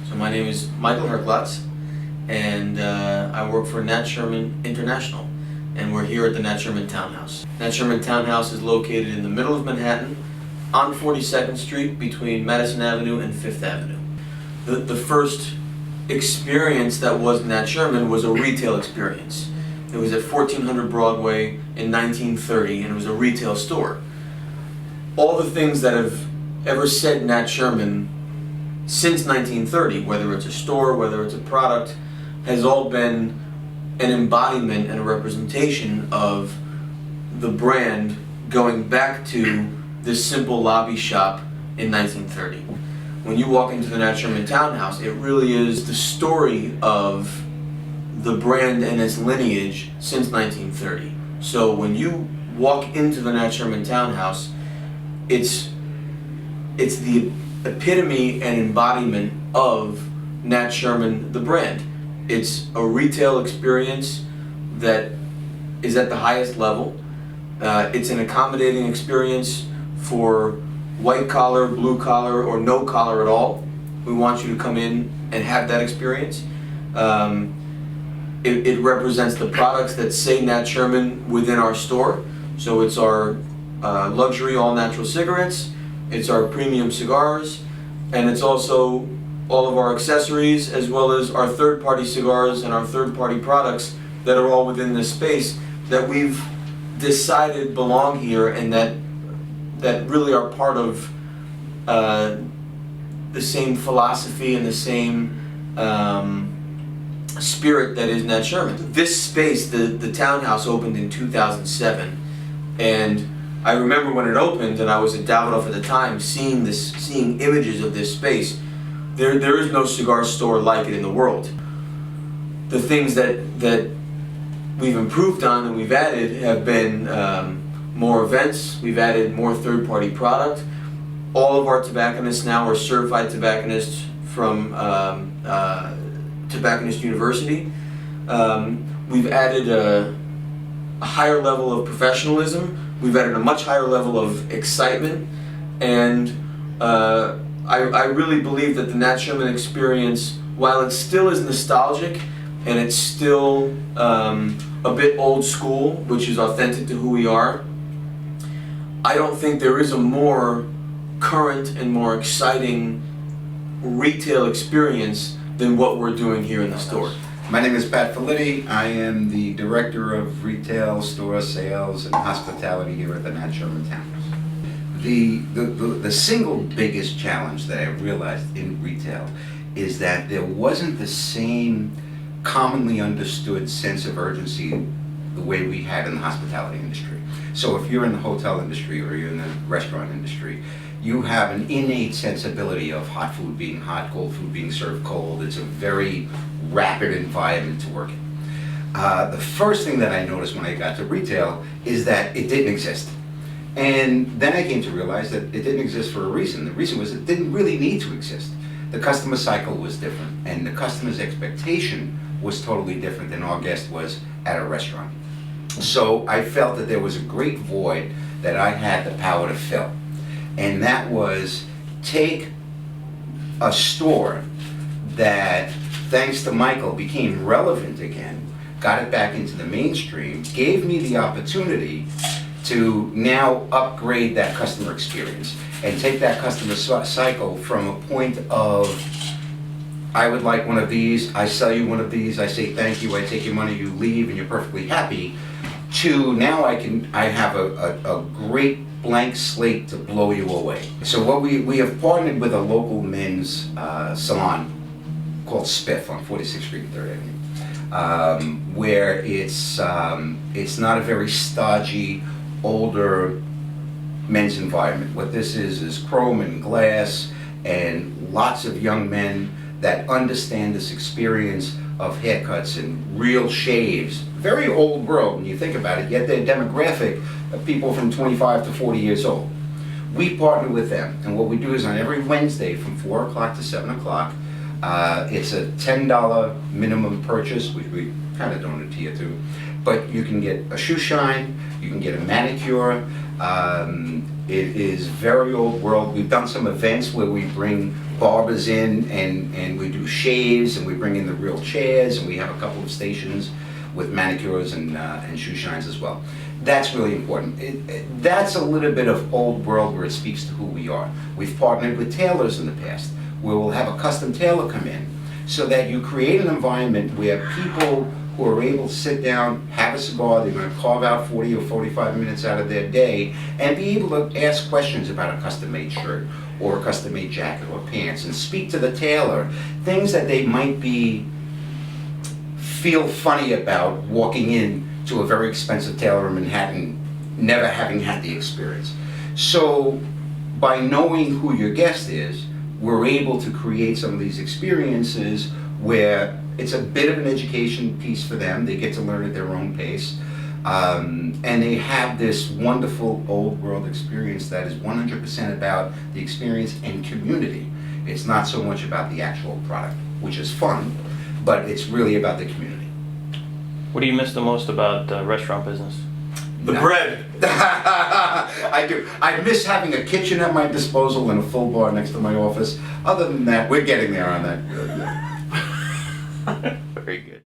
So my name is Michael Herklots, and I work for Nat Sherman International, and we're here at the Nat Sherman Townhouse. Nat Sherman Townhouse is located in the middle of Manhattan, on 42nd Street between Madison Avenue and 5th Avenue. The first experience that was Nat Sherman was a retail experience. It was at 1400 Broadway in 1930, and it was a retail store. All the things that have ever said Nat Sherman since 1930, whether it's a store, whether it's a product, has all been an embodiment and a representation of the brand going back to this simple lobby shop in 1930. When you walk into the Nat Sherman Townhouse, it really is the story of the brand and its lineage since 1930. So when you walk into the Nat Sherman Townhouse, it's the epitome and embodiment of Nat Sherman, the brand. It's a retail experience that is at the highest level. It's an accommodating experience for white collar, blue collar, or no collar at all. We want you to come in and have that experience. It represents the products that say Nat Sherman within our store. So it's our luxury all-natural cigarettes, it's our premium cigars, and it's also all of our accessories, as well as our third-party cigars and our third-party products that are all within this space that we've decided belong here and that really are part of the same philosophy and the same spirit that is Nat Sherman. This space, the Townhouse, opened in 2007, and I remember when it opened, and I was at Davidoff at the time, seeing images of this space. There is no cigar store like it in the world. The things that we've improved on and we've added have been more events. We've added more third-party product. All of our tobacconists now are certified tobacconists from Tobacconist University. We've added a higher level of professionalism. We've added a much higher level of excitement, and I really believe that the Nat Sherman experience, while it still is nostalgic and it's still a bit old school, which is authentic to who we are, I don't think there is a more current and more exciting retail experience than what we're doing here in the store. My name is Felitti. I am the Director of Retail, Store Sales, and Hospitality here at the Nat Sherman Townhouse. The single biggest challenge that I realized in retail is that there wasn't the same commonly understood sense of urgency the way we had in the hospitality industry. So if you're in the hotel industry or you're in the restaurant industry, you have an innate sensibility of hot food being hot, cold food being served cold. It's a very rapid environment to work in. The first thing that I noticed when I got to retail is that it didn't exist. And then I came to realize that it didn't exist for a reason. The reason was it didn't really need to exist. The customer cycle was different, and the customer's expectation was totally different than our guest was at a restaurant. So I felt that there was a great void that I had the power to fill. And that was take a store that, thanks to Michael, became relevant again, got it back into the mainstream, gave me the opportunity to now upgrade that customer experience and take that customer cycle from a point of, I would like one of these, I sell you one of these, I say thank you, I take your money, you leave, and you're perfectly happy, to now I have a great blank slate to blow you away. So what we have partnered with a local men's salon called Spiff on 46th Street and 3rd Avenue, where it's not a very stodgy, older men's environment. What this is chrome and glass and lots of young men that understand this experience of haircuts and real shaves. Very old world when you think about it, yet their demographic of people from 25 to 40 years old. We partner with them, and what we do is on every Wednesday from 4 o'clock to 7 o'clock, it's a $10 minimum purchase, which we kind of don't adhere to, but you can get a shoe shine, you can get a manicure, It is very old world. We've done some events where we bring barbers in and we do shaves, and we bring in the real chairs, and we have a couple of stations with manicures and shoe shines as well. That's really important. That's a little bit of old world where it speaks to who we are. We've partnered with tailors in the past, where we'll have a custom tailor come in, so that you create an environment where people who are able to sit down, have a cigar, they're going to carve out 40 or 45 minutes out of their day and be able to ask questions about a custom-made shirt or a custom-made jacket or pants, and speak to the tailor, things that they might feel funny about walking in to a very expensive tailor in Manhattan, never having had the experience. So by knowing who your guest is, we're able to create some of these experiences where it's a bit of an education piece for them. They get to learn at their own pace. And they have this wonderful old world experience that is 100% about the experience and community. It's not so much about the actual product, which is fun, but it's really about the community. What do you miss the most about the restaurant business? The bread. I do. I miss having a kitchen at my disposal and a full bar next to my office. Other than that, we're getting there on that. Very good.